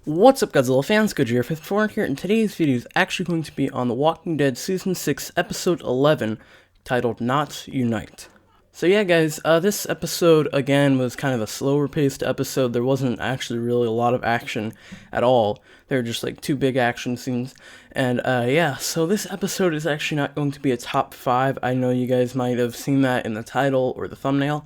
What's up, Godzilla fans? Godzilla54 here, and today's video is actually going to be on The Walking Dead Season 6, Episode 11, titled Not Unite. So yeah, guys, this episode, again, was kind of a slower-paced episode. There wasn't actually really a lot of action at all. There were just, like, two big action scenes. And, yeah, so this episode is actually not going to be a top 5. I know you guys might have seen that in the title or the thumbnail.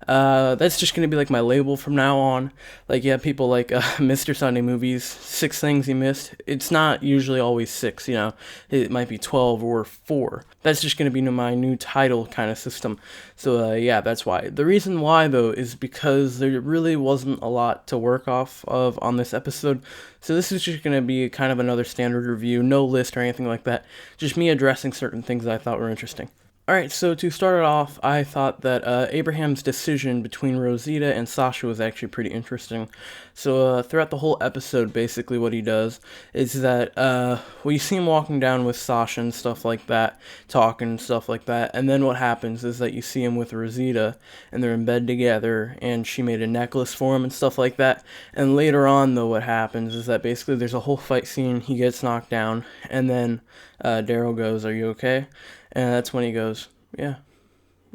That's just gonna be like my label from now on. Like, yeah, people like Mr. Sunday Movies, 6 things you missed. It's not usually always 6, you know. It might be 12 or 4. That's just gonna be my new title kind of system. So, yeah, that's why. The reason why, though, is because there really wasn't a lot to work off of on this episode. So this is just gonna be kind of another standard review, no list or anything like that. Just me addressing certain things that I thought were interesting. Alright, so to start it off, I thought that Abraham's decision between Rosita and Sasha was actually pretty interesting. So throughout the whole episode, basically what he does is that, well, you see him walking down with Sasha and stuff like that, talking and stuff like that, and then what happens is that you see him with Rosita, and they're in bed together, and she made a necklace for him and stuff like that, and later on, though, what happens is that basically there's a whole fight scene, he gets knocked down, and then Daryl goes, "Are you okay?" And that's when he goes, "Yeah."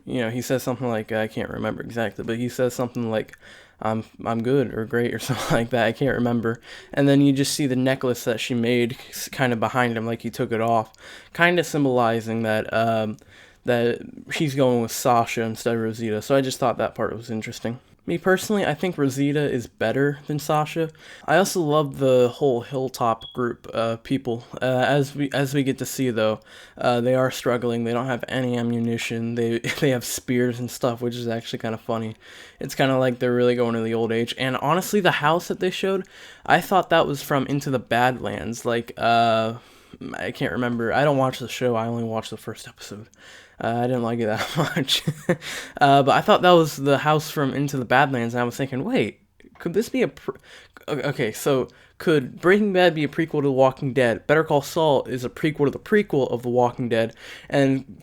You know, he says something like, I can't remember exactly, but he says something like, I'm good or great or something like that. I can't remember. And then you just see the necklace that she made kind of behind him, like he took it off, kind of symbolizing that that he's going with Sasha instead of Rosita. So I just thought that part was interesting. Me personally, I think Rosita is better than Sasha. I also love the whole Hilltop group of people. As we get to see, though, they are struggling. They don't have any ammunition. They have spears and stuff, which is actually kind of funny. It's kind of like they're really going to the old age. And honestly, the house that they showed, I thought that was from Into the Badlands. Like, I can't remember. I don't watch the show. I only watched the first episode. I didn't like it that much. But I thought that was the house from Into the Badlands, and I was thinking, wait, could this be a... Okay, so could Breaking Bad be a prequel to The Walking Dead? Better Call Saul is a prequel to the prequel of The Walking Dead, and,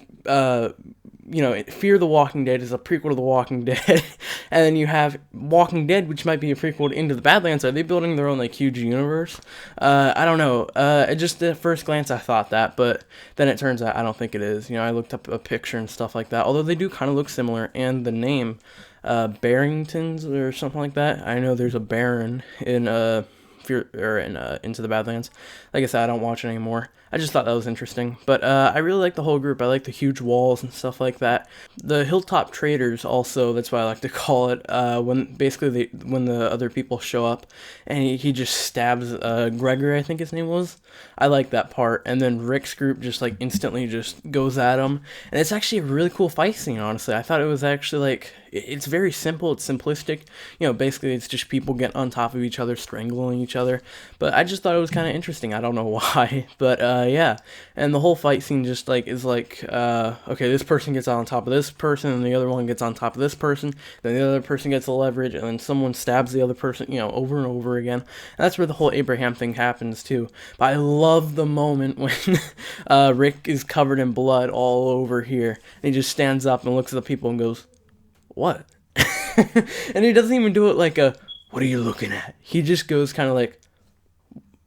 you know, Fear the Walking Dead is a prequel to The Walking Dead, and then you have Walking Dead, which might be a prequel to Into the Badlands. Are they building their own, like, huge universe? I don't know. Just at first glance, I thought that, but then it turns out I don't think it is. You know, I looked up a picture and stuff like that, although they do kind of look similar, and the name, Barringtons or something like that. I know there's a Baron in, Into the Badlands. Like I said, I don't watch it anymore. I just thought that was interesting. But I really like the whole group. I like the huge walls and stuff like that. The Hilltop Traders also, that's what I like to call it, when the other people show up and he just stabs Gregory, I think his name was. I like that part. And then Rick's group just like instantly just goes at him. And it's actually a really cool fight scene, honestly. I thought it was actually like, it's very simple, it's simplistic. You know, basically it's just people getting on top of each other, strangling each other. But I just thought it was kind of interesting. I don't know why, but yeah. And the whole fight scene just like is like, okay, this person gets on top of this person, and the other one gets on top of this person, then the other person gets the leverage, and then someone stabs the other person, you know, over and over again. And that's where the whole Abraham thing happens too. But I love the moment when Rick is covered in blood all over here, and he just stands up and looks at the people and goes, "What?" And he doesn't even do it like a, "What are you looking at?" He just goes kind of like,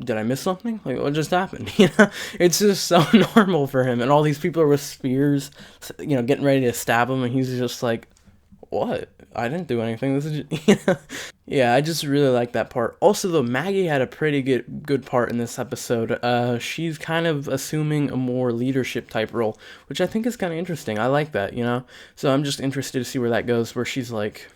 "Did I miss something? Like, what just happened?" You know, it's just so normal for him. And all these people are with spears, you know, getting ready to stab him, and he's just like, "What? I didn't do anything. This is just," you know? Yeah, I just really like that part. Also, though, Maggie had a pretty good part in this episode. She's kind of assuming a more leadership type role, which I think is kind of interesting. I like that, you know? So I'm just interested to see where that goes, where she's like,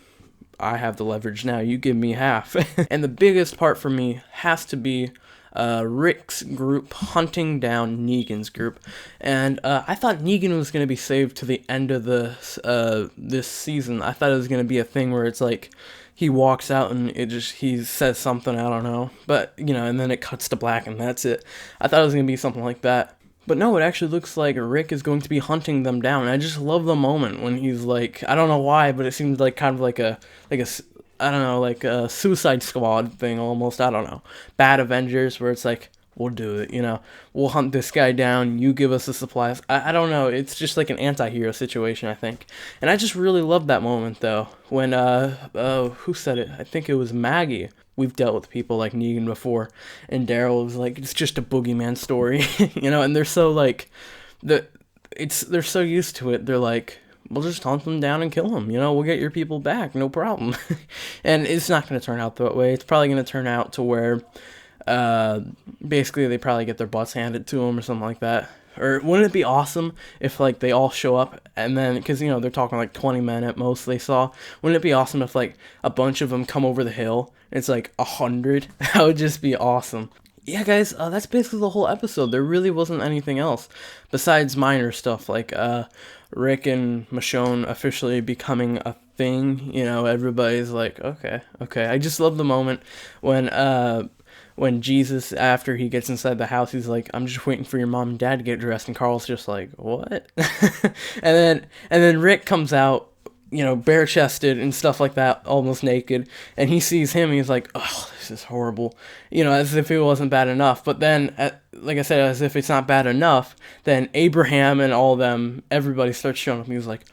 "I have the leverage now, you give me half." And the biggest part for me has to be Rick's group hunting down Negan's group. And I thought Negan was going to be saved to the end of this season. I thought it was going to be a thing where it's like, he walks out and he says something, I don't know. But, you know, and then it cuts to black and that's it. I thought it was going to be something like that. But no, it actually looks like Rick is going to be hunting them down. I just love the moment when he's like, I don't know why, but it seems like kind of like a I don't know, like a Suicide Squad thing almost. I don't know. Bad Avengers, where it's like, we'll do it, you know. We'll hunt this guy down, you give us the supplies. I don't know, it's just like an anti-hero situation, I think. And I just really love that moment, though, when, who said it? I think it was Maggie. We've dealt with people like Negan before, and Daryl was like, it's just a boogeyman story, you know, and they're so, like, they're so used to it, they're like, we'll just hunt them down and kill them, you know, we'll get your people back, no problem. And it's not going to turn out that way. It's probably going to turn out to where, basically they probably get their butts handed to them or something like that. Or wouldn't it be awesome if, like, they all show up and then, because, you know, they're talking like 20 men at most they saw. Wouldn't it be awesome if, like, a bunch of them come over the hill and it's like 100? That would just be awesome. Yeah, guys, that's basically the whole episode. There really wasn't anything else besides minor stuff like Rick and Michonne officially becoming a thing. You know, everybody's like, okay. I just love the moment when Jesus, after he gets inside the house, he's like, I'm just waiting for your mom and dad to get dressed, and Carl's just like, what? and then Rick comes out, you know, bare-chested and stuff like that, almost naked, and he sees him, and he's like, oh, this is horrible, you know, as if it wasn't bad enough. But then, like I said, as if it's not bad enough, then Abraham and all them, everybody starts showing up, and he's like,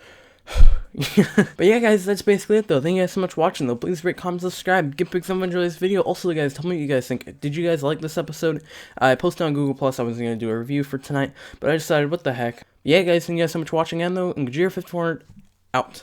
but yeah, guys, that's basically it, though. Thank you guys so much for watching, though. Please rate, comment, subscribe, give big thumbs up, enjoy this video. Also, guys, tell me what you guys think. Did you guys like this episode? I posted on Google+, I was going to do a review for tonight, but I decided, what the heck. Yeah, guys, thank you guys so much for watching again, though, and Godzilla 54 out.